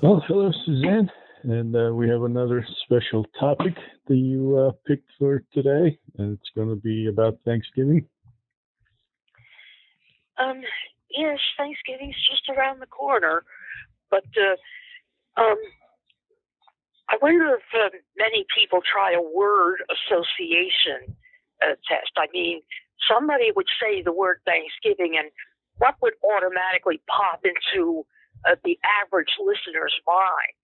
Well, hello, Suzanne. And we have another special topic that you picked for today. And it's going to be about Thanksgiving. Yes, Thanksgiving's just around the corner, but I wonder if many people try a word association test. I mean, somebody would say the word Thanksgiving, and what would automatically pop into the average listener's mind?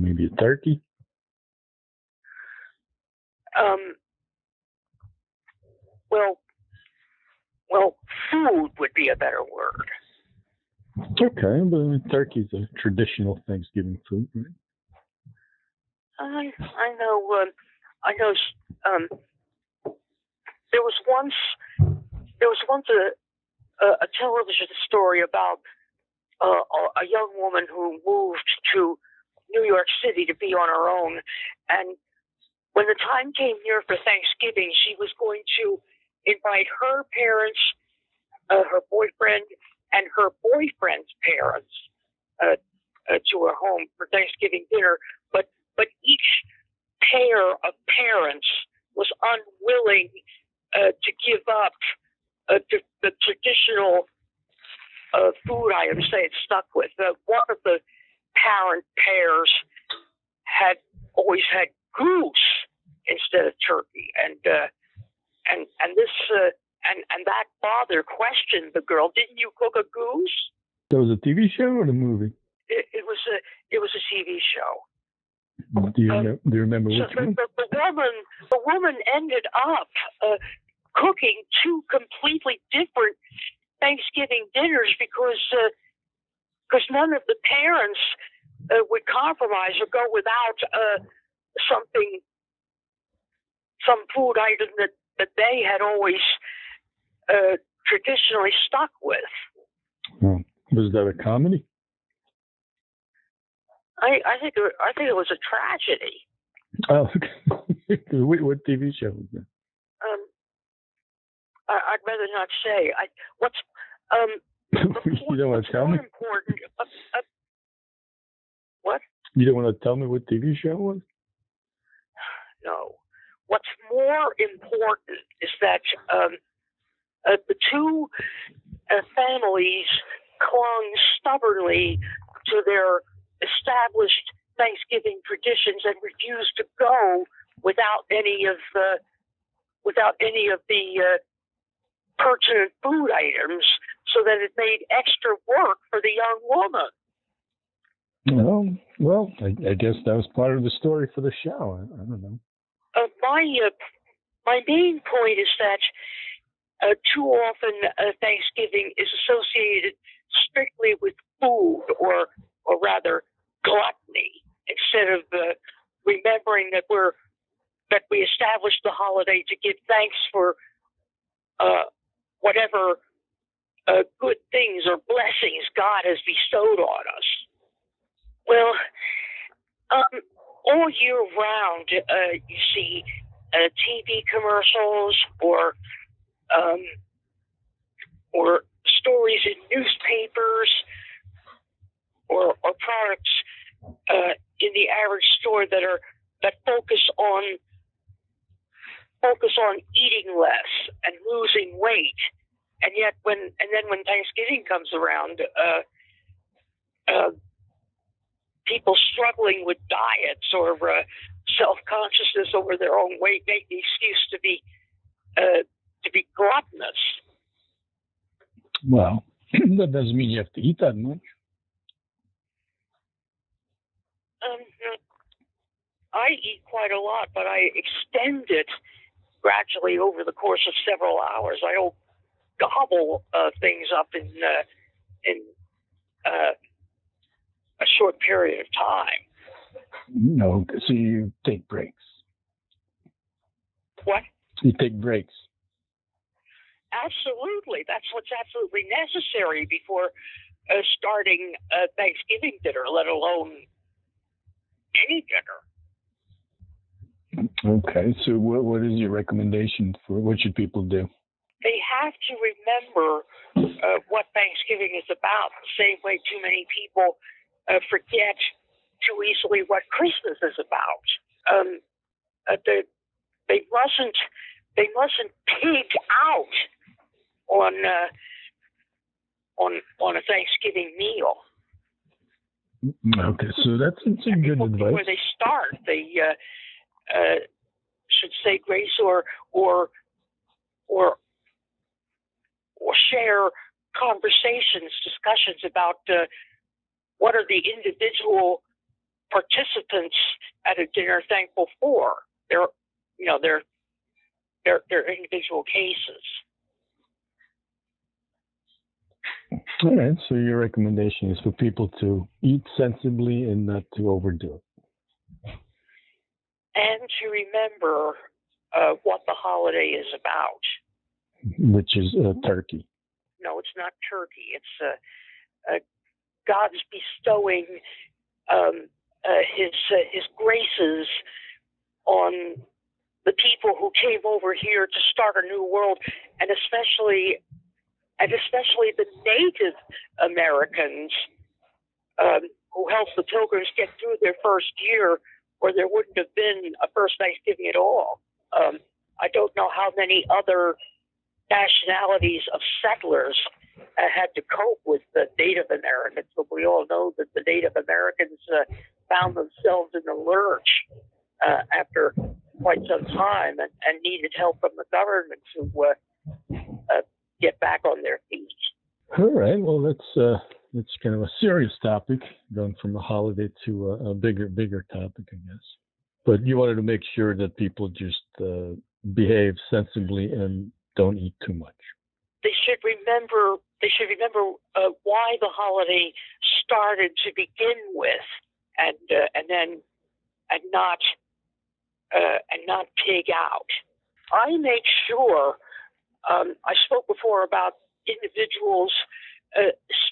Maybe a turkey. Well, food would be a better word. Okay, but turkey's a traditional Thanksgiving food, right? I know. There was once a television story about a young woman who moved to New York City to be on her own, and when the time came near for Thanksgiving, she was going to invite her parents, her boyfriend, and her boyfriend's parents to her home for Thanksgiving dinner. But each pair of parents was unwilling to give up the traditional food items they had stuck with. One of the parent pairs had always had goose instead of turkey, and that father questioned the girl. Didn't you cook a goose? That was a TV show or a movie? It was a TV show. Do you remember which one? The woman ended up cooking two completely different Thanksgiving dinners because none of the parents would compromise or go without some food item that they had always traditionally stuck with. Oh, was that a comedy? I think it was a tragedy. Oh, what TV show was that? I'd rather not say. You don't want to tell me? Important. What? You don't want to tell me what TV show it was? No. What's more important is that the two families clung stubbornly to their established Thanksgiving traditions and refused to go without any of the pertinent food items, so that it made extra work for the young woman. Oh, well, I guess that was part of the story for the show. I don't know. My main point is that too often Thanksgiving is associated strictly with food, or rather gluttony, instead of remembering that we established the holiday to give thanks for whatever good things or blessings God has bestowed on us. Well, all year round, you see TV commercials or stories in newspapers or products in the average store that focus on eating less and losing weight, and yet when Thanksgiving comes around, people struggling with diets or self-consciousness over their own weight make the excuse to be gluttonous. Well, that doesn't mean you have to eat that much. I eat quite a lot, but I extend it gradually over the course of several hours. I don't gobble things up in a short period of time. No, so you take breaks. What? You take breaks. Absolutely. That's what's absolutely necessary before starting Thanksgiving dinner, let alone any dinner. Okay, so what is your recommendation for what should people do? They have to remember what Thanksgiving is about, the same way too many people forget too easily what Christmas is about. They mustn't pig out on a Thanksgiving meal. Okay, so that's some good advice. Before they start, they should say grace or share discussions about what are the individual participants at a dinner thankful for. Their individual cases. All right, so your recommendation is for people to eat sensibly and not to overdo it. And to remember what the holiday is about. Which is turkey. No, it's not turkey. It's God's bestowing his graces on the people who came over here to start a new world, and especially the Native Americans who helped the Pilgrims get through their first year, or there wouldn't have been a first Thanksgiving at all. I don't know how many other nationalities of settlers had to cope with the Native Americans, but we all know that the Native Americans found themselves in the lurch after quite some time and needed help from the government to get back on their feet. All right. Well, that's kind of a serious topic, going from a holiday to a bigger topic, I guess. But you wanted to make sure that people just behave sensibly and don't eat too much. They should remember why the holiday started to begin with, and not pig out. I make sure. I spoke before about individuals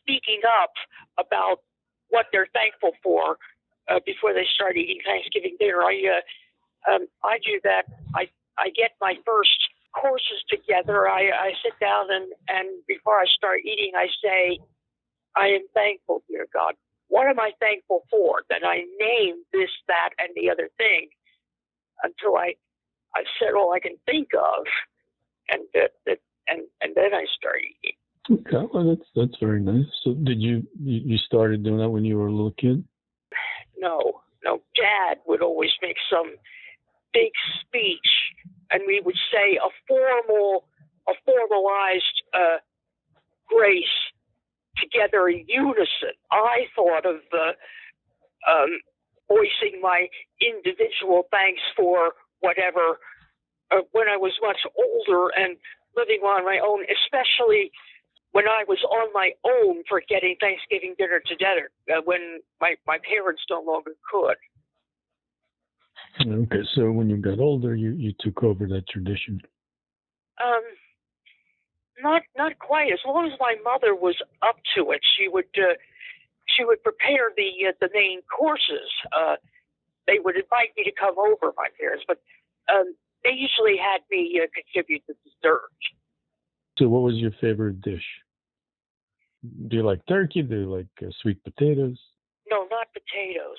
speaking up about what they're thankful for before they start eating Thanksgiving dinner. I do that. I get my first courses together. I sit down and before I start eating, I say, I am thankful, dear God. What am I thankful for? Then I name this, that, and the other thing until I've said all I can think of, and then I start eating. Okay, well that's very nice. So did you started doing that when you were a little kid? No. Dad would always make some big speech, and we would say a formalized grace together in unison. I thought of voicing my individual thanks for whatever when I was much older and living on my own, especially when I was on my own for getting Thanksgiving dinner together, when my parents no longer could. Okay, so when you got older, you took over that tradition. Not quite. As long as my mother was up to it, she would prepare the main courses. They would invite me to come over, my parents, but they usually had me contribute the dessert. So what was your favorite dish? Do you like turkey? Do you like sweet potatoes? No, not potatoes.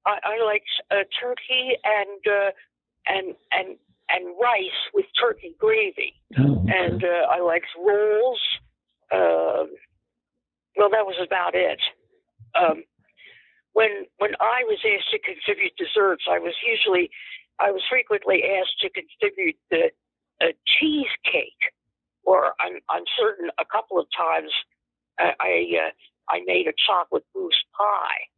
I like turkey and rice with turkey gravy. Oh, okay. And I like rolls. Well, that was about it. When I was asked to contribute desserts, I was frequently asked to contribute the cheesecake, or I'm certain a couple of times I made a chocolate mousse pie.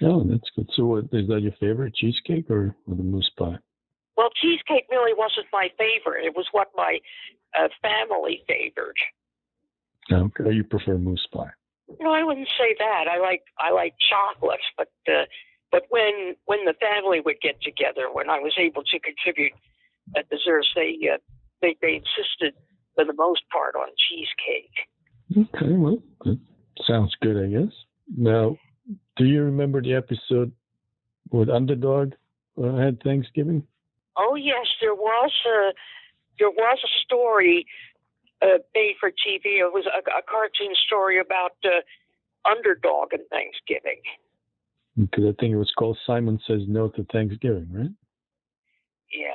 Oh, that's good. So what, is that your favorite, cheesecake or the mousse pie? Well, cheesecake really wasn't my favorite. It was what my family favored. Okay, you prefer mousse pie? No, I wouldn't say that. I like chocolate, but when the family would get together, when I was able to contribute desserts, they insisted for the most part on cheesecake. Okay, well, that sounds good, I guess. Now, do you remember the episode with Underdog had Thanksgiving? Oh yes, there was a story made for TV. It was a cartoon story about underdog in Thanksgiving. Because I think it was called Simon Says No to Thanksgiving, right? Yeah.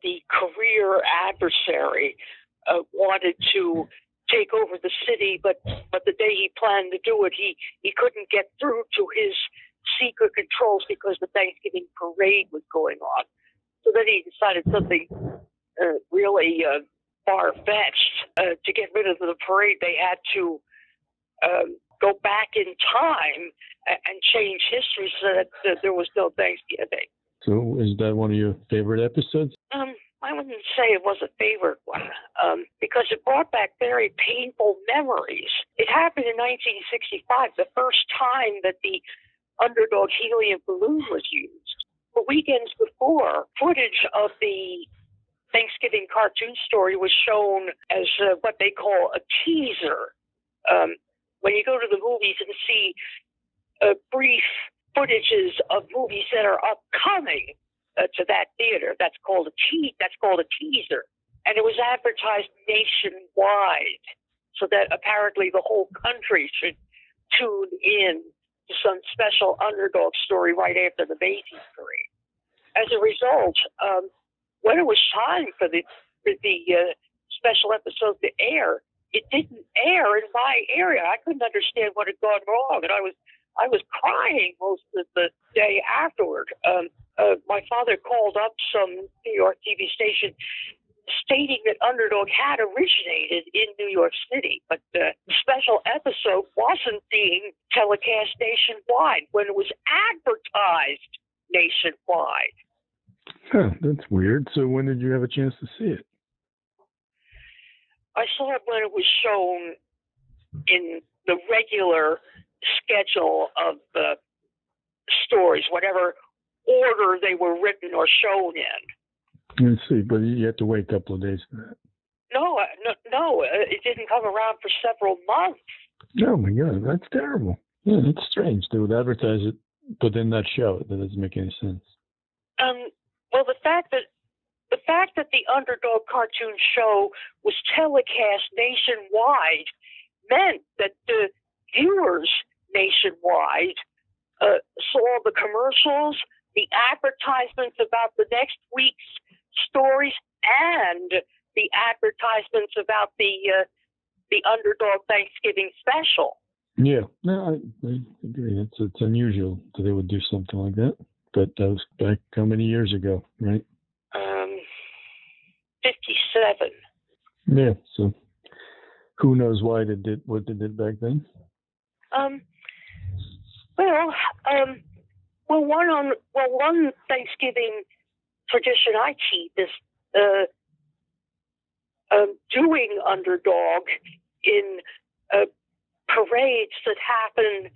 The career adversary wanted to take over the city, but the day he planned to do it, he couldn't get through to his secret controls because the Thanksgiving parade was going on. So then he decided something really far-fetched. To get rid of the parade, they had to go back in time and change history so that there was no Thanksgiving. So is that one of your favorite episodes? I wouldn't say it was a favorite one because it brought back very painful memories. It happened in 1965, the first time that the Underdog helium balloon was used. For weekends before, footage of the Thanksgiving cartoon story was shown as what they call a teaser. When you go to the movies and see brief footages of movies that are upcoming to that theater, that's called a teaser. And it was advertised nationwide so that apparently the whole country should tune in to some special underdog story right after the Macy's parade. As a result, when it was time for the special episode to air, it didn't air in my area. I couldn't understand what had gone wrong, and I was crying most of the day afterward. My father called up some New York TV station stating that Underdog had originated in New York City, but the special episode wasn't being telecast nationwide when it was advertised nationwide. Huh, that's weird. So when did you have a chance to see it? I saw it when it was shown in the regular schedule of the stories, whatever order they were written or shown in. Let's see, but you had to wait a couple of days for that. No, it didn't come around for several months. Oh my God, that's terrible. Yeah, that's strange. They would advertise it, but then not show it. That doesn't make any sense. Well, the fact that the Underdog cartoon show was telecast nationwide meant that the viewers nationwide saw the commercials, the advertisements about the next week's stories, and the advertisements about the Underdog Thanksgiving special. Yeah, no, I agree. It's unusual that they would do something like that. But that was back how many years ago, right? 57. Yeah, so who knows why they did what they did back then? One Thanksgiving tradition I keep is doing Underdog in parades that happen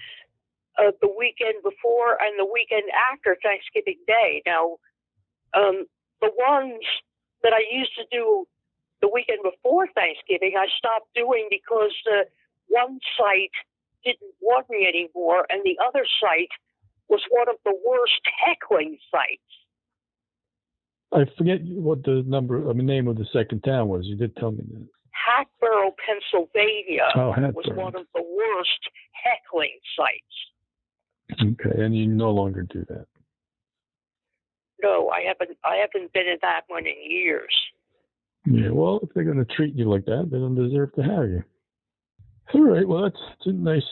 the weekend before and the weekend after Thanksgiving Day. Now, the ones that I used to do the weekend before Thanksgiving, I stopped doing because one site didn't want me anymore, and the other site was one of the worst heckling sites. I forget what the name of the second town was. You did tell me that. Hatboro, Pennsylvania was Hatboro. one of the worst heckling sites. Okay, and you no longer do that. No, I haven't been in that one in years. Yeah, well, if they're going to treat you like that, they don't deserve to have you. All right, well, it's a nice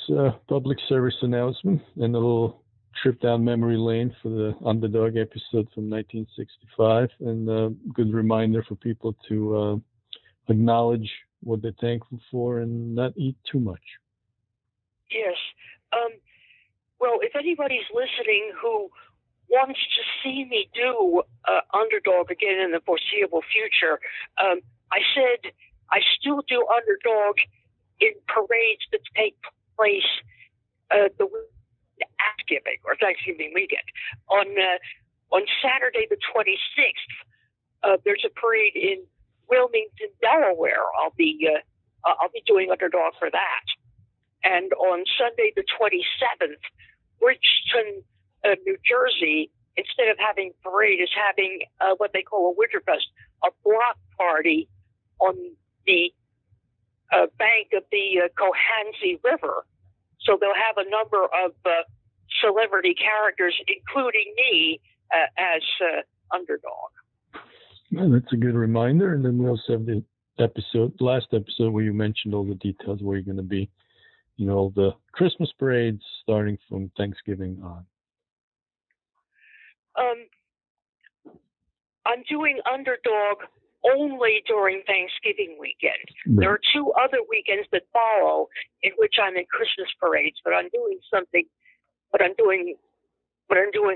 public service announcement and a little trip down memory lane for the Underdog episode from 1965, and a good reminder for people to acknowledge what they're thankful for and not eat too much. Yes. Well, if anybody's listening who wants to see me do Underdog again in the foreseeable future, I said I still do Underdog in parades that take place the Thanksgiving or Thanksgiving weekend. On Saturday the 26th, there's a parade in Wilmington, Delaware. I'll be doing Underdog for that. And on Sunday the 27th, Bridgeton, New Jersey, instead of having parade, is having what they call a Winterfest, a block party on the bank of the Cohansey River. So they'll have a number of celebrity characters, including me, as Underdog. Well, that's a good reminder. And then we also have the last episode where you mentioned all the details where you're going to be, the Christmas parades starting from Thanksgiving on. I'm doing Underdog only during Thanksgiving weekend. Right. There are 2 other weekends that follow in which I'm in Christmas parades, but I'm doing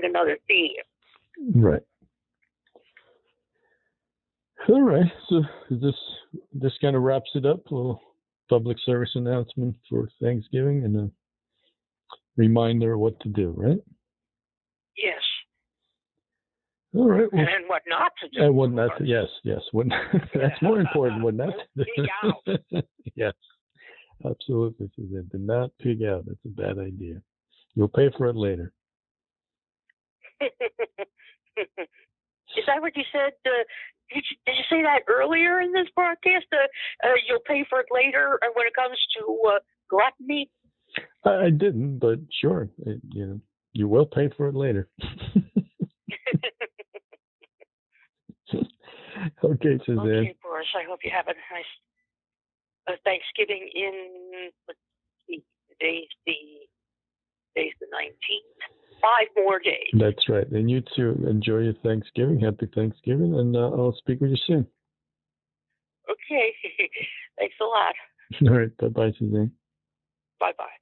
another theme. Right. All right. So this kind of wraps it up. A little public service announcement for Thanksgiving and a reminder of what to do, right? Yes. All right. Well, and what not to do. And what not to, yes. What, that's more important. What not to do. Pig out. Yes. Absolutely, Suzanne. Do not pig out. That's a bad idea. You'll pay for it later. Is that what you said? Did you say that earlier in this broadcast? You'll pay for it later when it comes to gluttony? I didn't, but sure. You will pay for it later. Okay, Suzanne. Okay, Boris. I hope you have a nice Thanksgiving in, let's see, today's the 19th. 5 more days. That's right. And you too. Enjoy your Thanksgiving. Happy Thanksgiving. And I'll speak with you soon. Okay. Thanks a lot. All right. Bye-bye, Suzanne. Bye-bye.